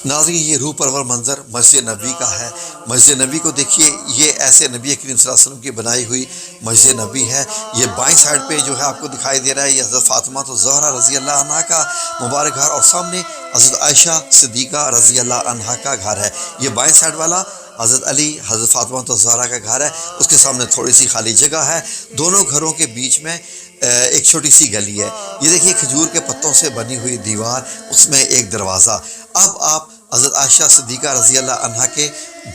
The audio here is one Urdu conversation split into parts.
ناظرین یہ روح پرور منظر مسجد نبی کا ہے۔ مسجد نبی کو دیکھیے، یہ ایسے نبی کریم صلی اللہ علیہ وسلم کی بنائی ہوئی مسجد نبی ہے۔ یہ بائیں سائڈ پہ جو ہے آپ کو دکھائی دے رہا ہے، یہ حضرت فاطمہ الزہرا رضی اللہ عنہا کا مبارک گھر، اور سامنے حضرت عائشہ صدیقہ رضی اللہ عنہا کا گھر ہے۔ یہ بائیں سائڈ والا حضرت علی حضرت فاطمہ الزہرا کا گھر ہے، اس کے سامنے تھوڑی سی خالی جگہ ہے۔ دونوں گھروں کے بیچ میں ایک چھوٹی سی گلی ہے۔ یہ دیکھیے کھجور کے پتوں سے بنی ہوئی دیوار، اس میں ایک دروازہ۔ اب آپ حضرت عائشہ صدیقہ رضی اللہ عنہا کے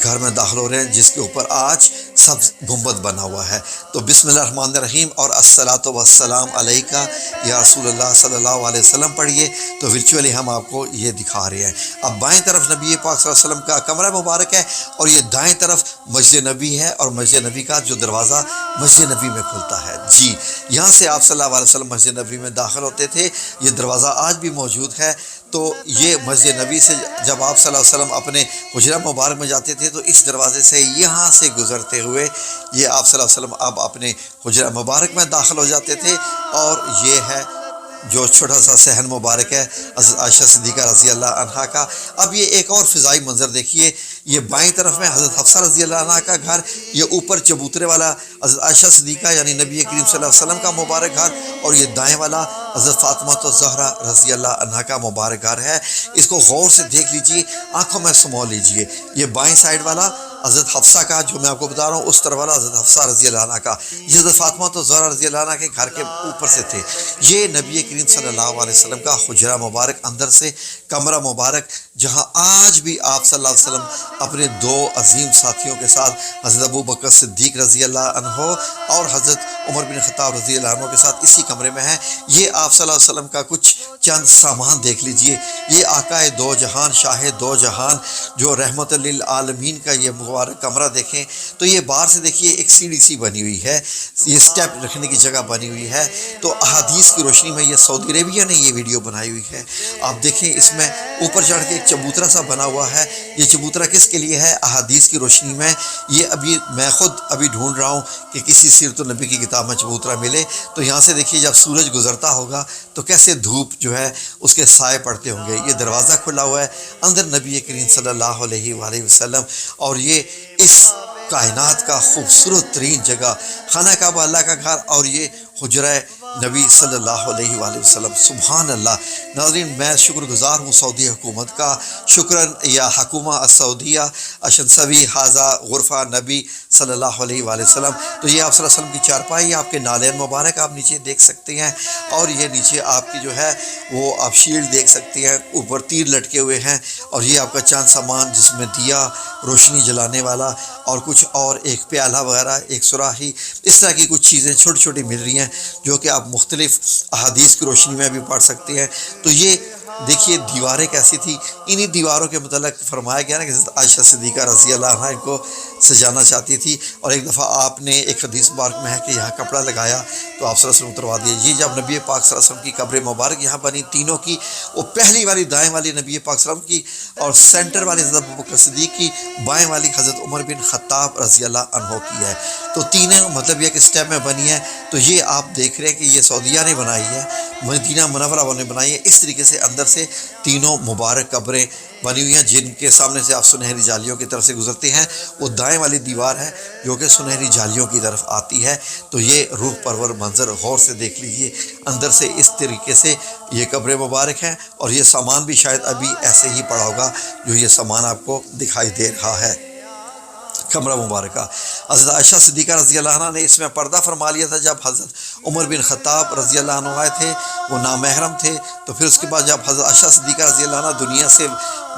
گھر میں داخل ہو رہے ہیں، جس کے اوپر آج سبز گنبد بنا ہوا ہے۔ تو بسم اللہ الرحمن الرحیم اور الصلاۃ والسلام علیکہ یا رسول اللہ صلی اللہ علیہ وسلم پڑھیے۔ تو ورچولی ہم آپ کو یہ دکھا رہے ہیں۔ اب بائیں طرف نبی پاک صلی اللہ علیہ وسلم کا کمرہ مبارک ہے، اور یہ دائیں طرف مسجد نبی ہے، اور مسجد نبی کا جو دروازہ مسجد نبی میں کھلتا ہے۔ جی یہاں سے آپ صلی اللہ علیہ وسلم مسجد نبی میں داخل ہوتے تھے۔ یہ دروازہ آج بھی موجود ہے۔ تو یہ مسجد نبی سے جب آپ صلی اللہ علیہ وسلم اپنے حجرہ مبارک میں جاتے تھے تو اس دروازے سے یہاں سے گزرتے ہوئے یہ آپ صلی اللہ علیہ وسلم اب اپنے حجرہ مبارک میں داخل ہو جاتے تھے۔ اور یہ ہے جو چھوٹا سا صحن مبارک ہے حضرت عائشہ صدیقہ رضی اللہ عنہا کا۔ اب یہ ایک اور فضائی منظر دیکھیے، یہ بائیں طرف میں حضرت حفصہ رضی اللہ عنہا کا گھر، یہ اوپر چبوترے والا حضرت عائشہ صدیقہ یعنی نبی کریم صلی اللہ علیہ وسلم کا مبارک گھر، اور یہ دائیں والا حضرت فاطمہ الزہرا رضی اللہ عنہا کا مبارک گھر ہے۔ اس کو غور سے دیکھ لیجئے، آنکھوں میں سمو لیجئے۔ یہ بائیں سائڈ والا حضرت حفصہ کا جو میں آپ کو بتا رہا ہوں، اس طرف والا حضرت حفصہ رضی اللہ عنہ کا، یہ حضرت فاطمہ الزہرا رضی اللہ عنہ کے گھر کے اوپر سے تھے۔ یہ نبی کریم صلی اللہ علیہ وسلم کا حجرہ مبارک، اندر سے کمرہ مبارک، جہاں آج بھی آپ صلی اللہ علیہ وسلم اپنے دو عظیم ساتھیوں کے ساتھ حضرت ابو بکر صدیق رضی اللہ عنہ اور حضرت عمر بن خطاب رضی اللہ عنہ کے ساتھ اسی کمرے میں ہیں۔ یہ آپ صلی اللہ علیہ وسلم کا کچھ چند سامان دیکھ لیجئے۔ یہ آقا دو جہان، شاہ دو جہان، جو رحمت للعالمین کا یہ مبارک کمرہ دیکھیں تو یہ باہر سے دیکھیے ایک سیڑھی سی بنی ہوئی ہے، یہ سٹیپ رکھنے کی جگہ بنی ہوئی ہے۔ تو احادیث کی روشنی میں یہ سعودی عربیہ نے یہ ویڈیو بنائی ہوئی ہے۔ آپ دیکھیں اس میں اوپر چڑھ کے ایک چبوترا سا بنا ہوا ہے۔ یہ چبوترا کس کے لیے ہے؟ احادیث کی روشنی میں یہ میں خود ابھی ڈھونڈ رہا ہوں کہ کسی سیرت النبی کی کتاب میں چبوترا ملے۔ تو یہاں سے دیکھیے جب سورج گزرتا ہوگا تو کیسے دھوپ جو ہے اس کے سائے پڑتے ہوں گے۔ یہ دروازہ کھلا ہوا ہے، اندر نبی کریم صلی اللہ علیہ وآلہ وسلم، اور یہ اس کائنات کا خوبصورت ترین جگہ خانہ کعبہ اللہ کا گھر، اور یہ حجرہ نبی صلی اللہ علیہ وآلہ وسلم۔ سبحان اللہ۔ ناظرین میں شکر گزار ہوں سعودی حکومت کا، شکراً یا حکومہ السعودیہ اشنسوی حاضہ غرفہ نبی صلی اللہ علیہ وآلہ وسلم۔ تو یہ آپ صلی اللہ علیہ وسلم کی چارپائی، آپ کے نالین مبارک آپ نیچے دیکھ سکتے ہیں، اور یہ نیچے آپ کی جو ہے وہ آپ شیلڈ دیکھ سکتے ہیں، اوپر تیر لٹکے ہوئے ہیں، اور یہ آپ کا چاند سامان جس میں دیا روشنی جلانے والا اور کچھ اور ایک پیالہ وغیرہ، ایک سراہی، اس طرح کی کچھ چیزیں چھوٹی چھوٹی مل رہی ہیں جو کہ آپ مختلف احادیث کی روشنی میں بھی پڑھ سکتے ہیں۔ تو یہ دیکھیے دیواریں کیسی تھی، انہی دیواروں کے متعلق فرمایا گیا نا کہ حضرت عائشہ صدیقہ رضی اللہ عنہا ان کو سجانا چاہتی تھی، اور ایک دفعہ آپ نے ایک حدیث مبارک میں ہے کہ یہاں کپڑا لگایا تو آپ صلی اللہ علیہ وسلم اتروا دیے۔ یہ جب نبی پاک صلی اللہ علیہ وسلم کی قبر مبارک یہاں بنی تینوں کی، وہ پہلی والی دائیں والی نبی پاک صلی اللہ علیہ وسلم کی، اور سینٹر والی حضرت ابو بکر صدیق کی، بائیں والی حضرت عمر بن خطاب رضی اللہ عنہ کی ہے۔ تو تینوں مطلب یہ کہ اسٹیپ میں بنی ہے۔ تو یہ آپ دیکھ رہے ہیں کہ یہ سعودیہ نے بنائی ہے، مدینہ منورہ نے بنائی ہے۔ اس طریقے سے اندر سے تینوں مبارک قبریں بنی ہوئی ہیں، جن کے سامنے سے آپ سنہری جالیوں کی طرف سے گزرتے ہیں۔ وہ دائیں والی دیوار ہے جو کہ سنہری جالیوں کی طرف آتی ہے۔ تو یہ روح پرور منظر غور سے دیکھ لیجیے، اندر سے اس طریقے سے یہ قبر مبارک ہیں، اور یہ سامان بھی شاید ابھی ایسے ہی پڑا ہوگا جو یہ سامان آپ کو دکھائی دے رہا ہے۔ کمرہ مبارکہ حضرت عائشہ صدیقہ رضی اللہ عنہ نے اس میں پردہ فرما لیا تھا جب حضرت عمر بن خطاب رضی اللہ عنہ آئے تھے، وہ نامحرم تھے۔ تو پھر اس کے بعد جب حضرت عائشہ صدیقہ رضی اللہ عنہ دنیا سے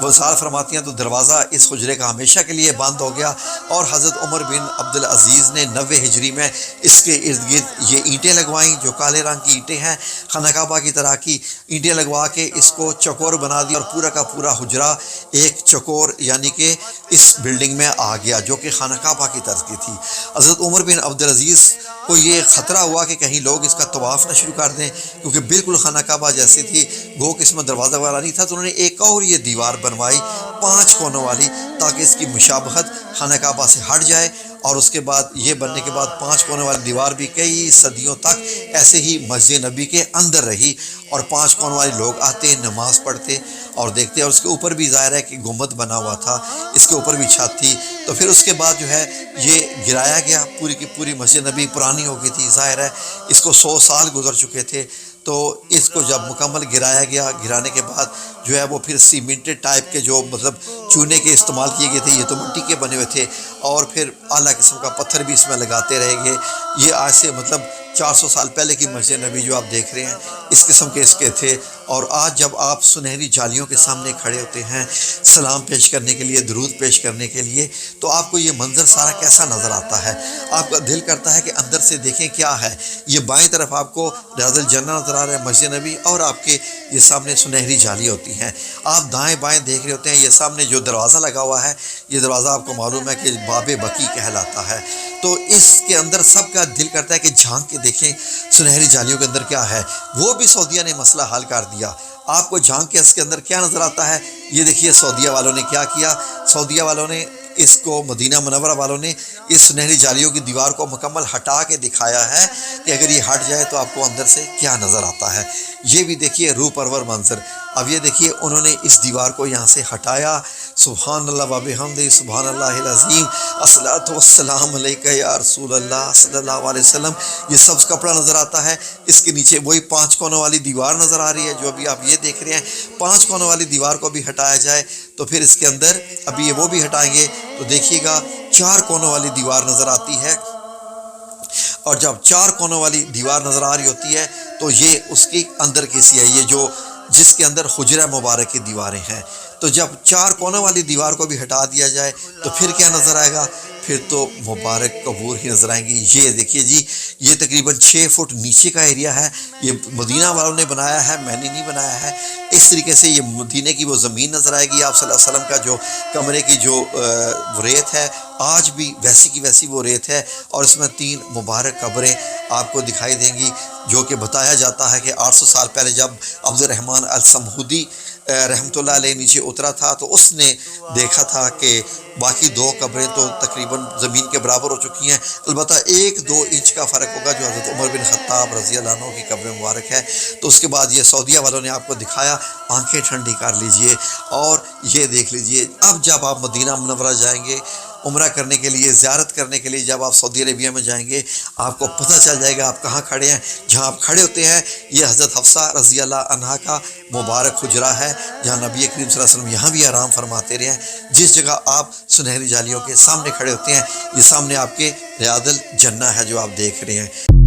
وصال فرماتی ہیں تو دروازہ اس حجرے کا ہمیشہ کے لیے بند ہو گیا، اور حضرت عمر بن عبدالعزیز نے 90 ہجری میں اس کے ارد گرد یہ اینٹیں لگوائیں جو کالے رنگ کی اینٹیں ہیں، خانہ کعبہ کی طرح کی اینٹیں لگوا کے اس کو چکور بنا دیا، اور پورا کا پورا حجرہ ایک چکور یعنی کہ اس بلڈنگ میں آ گیا جو کہ خانہ کعبہ کی طرز کی تھی۔ حضرت عمر بن عبدالعزیز کو یہ خطرہ ہوا کہ کہیں لوگ اس کا طواف نہ شروع کر دیں، کیونکہ بالکل خانہ کعبہ جیسی تھی، گو کہ اس میں دروازہ وغیرہ نہیں تھا۔ تو انہوں نے ایک اور یہ دیوار بنوائی 5 کونوں والی، تاکہ اس کی مشابہت خانہ کعبہ سے ہٹ جائے، اور اس کے بعد یہ بننے کے بعد 5 کونے والی دیوار بھی کئی صدیوں تک ایسے ہی مسجد نبی کے اندر رہی، اور 5 کونے والے لوگ آتے، نماز پڑھتے اور دیکھتے، اور اس کے اوپر بھی ظاہر ہے کہ گنبد بنا ہوا تھا، اس کے اوپر بھی چھت تھی۔ تو پھر اس کے بعد جو ہے یہ گرایا گیا، پوری کی پوری مسجد نبی پرانی ہو گئی تھی، ظاہر ہے اس کو 100 سال گزر چکے تھے۔ تو اس کو جب مکمل گرایا گیا، گرانے کے بعد جو ہے وہ پھر سیمنٹڈ ٹائپ کے جو مطلب چونے کے استعمال کیے گئے تھے، یہ تو مٹی کے بنے ہوئے تھے، اور پھر اعلیٰ قسم کا پتھر بھی اس میں لگاتے رہے گے۔ یہ آج سے مطلب 400 سال پہلے کی مسجد نبی جو آپ دیکھ رہے ہیں، اس قسم کے اس کے تھے۔ اور آج جب آپ سنہری جالیوں کے سامنے کھڑے ہوتے ہیں سلام پیش کرنے کے لیے، درود پیش کرنے کے لیے، تو آپ کو یہ منظر سارا کیسا نظر آتا ہے؟ آپ کا دل کرتا ہے کہ اندر سے دیکھیں کیا ہے۔ یہ بائیں طرف آپ کو ریاض الجنہ نظر آ رہا ہے، مسجد نبی، اور آپ کے یہ سامنے سنہری جالی ہوتی ہیں۔ آپ دائیں بائیں دیکھ رہے ہوتے ہیں، یہ سامنے جو دروازہ لگا ہوا ہے، یہ دروازہ آپ کو معلوم ہے کہ باب بقی کہلاتا ہے۔ تو اس کے اندر سب کا دل کرتا ہے کہ جھانک کے دیکھیں سنہری جالیوں کے اندر کیا ہے۔ وہ بھی سعودیہ نے مسئلہ حل کر دیا۔ آپ کو جھانک کے اس کے اندر کیا نظر آتا ہے؟ یہ دیکھیے سعودیہ والوں نے کیا کیا۔ سعودیہ والوں نے اس کو، مدینہ منورہ والوں نے اس سنہری جالیوں کی دیوار کو مکمل ہٹا کے دکھایا ہے کہ اگر یہ ہٹ جائے تو آپ کو اندر سے کیا نظر آتا ہے۔ یہ بھی دیکھیے روح پرور منظر۔ اب یہ دیکھیے انہوں نے اس دیوار کو یہاں سے ہٹایا۔ سبحان اللہ و بحمدہ، سبحان اللہ العظیم، الصلاۃ والسلام علیکہ یا رسول اللہ صلی اللہ علیہ وسلم۔ یہ سبز کپڑا نظر آتا ہے، اس کے نیچے وہی 5 کونوں والی دیوار نظر آ رہی ہے جو ابھی آپ یہ دیکھ رہے ہیں۔ 5 کونوں والی دیوار کو بھی ہٹایا جائے تو پھر اس کے اندر ابھی یہ وہ بھی ہٹائیں گے تو دیکھیے گا 4 کونوں والی دیوار نظر آتی ہے۔ اور جب 4 کونوں والی دیوار نظر آ رہی ہوتی ہے تو یہ اس کی اندر کی سی ہے، یہ جو جس کے اندر حجرہ مبارک کی دیواریں ہیں۔ تو جب 4 کونوں والی دیوار کو بھی ہٹا دیا جائے تو پھر کیا نظر آئے گا؟ پھر تو مبارک قبور ہی نظر آئیں گی۔ یہ دیکھیے جی، یہ تقریباً 6 فٹ نیچے کا ایریا ہے۔ یہ مدینہ والوں نے بنایا ہے، میں نے نہیں بنایا ہے۔ اس طریقے سے یہ مدینہ کی وہ زمین نظر آئے گی۔ آپ صلی اللہ علیہ وسلم کا جو کمرے کی جو ریت ہے، آج بھی ویسی کی ویسی وہ ریت ہے، اور اس میں 3 مبارک قبریں آپ کو دکھائی دیں گی، جو کہ بتایا جاتا ہے کہ 800 سال پہلے جب عبد الرحمن السمہودی رحمۃ اللہ علیہ نیچے اترا تھا تو اس نے دیکھا تھا کہ باقی 2 قبریں تو تقریباً زمین کے برابر ہو چکی ہیں، البتہ 1-2 انچ کا فرق ہوگا جو حضرت عمر بن خطاب رضی اللہ عنہ کی قبر مبارک ہے۔ تو اس کے بعد یہ سعودیہ والوں نے آپ کو دکھایا، آنکھیں ٹھنڈی کر لیجئے اور یہ دیکھ لیجئے۔ اب جب آپ مدینہ منورہ جائیں گے عمرہ کرنے کے لیے، زیارت کرنے کے لیے، جب آپ سعودی عربیہ میں جائیں گے آپ کو پتہ چل جائے گا آپ کہاں کھڑے ہیں۔ جہاں آپ کھڑے ہوتے ہیں یہ حضرت حفصہ رضی اللہ عنہا کا مبارک حجرہ ہے، جہاں نبی کریم صلی اللہ علیہ وسلم یہاں بھی آرام فرماتے رہے ہیں۔ جس جگہ آپ سنہری جالیوں کے سامنے کھڑے ہوتے ہیں، یہ سامنے آپ کے ریاض الجنہ ہے جو آپ دیکھ رہے ہیں۔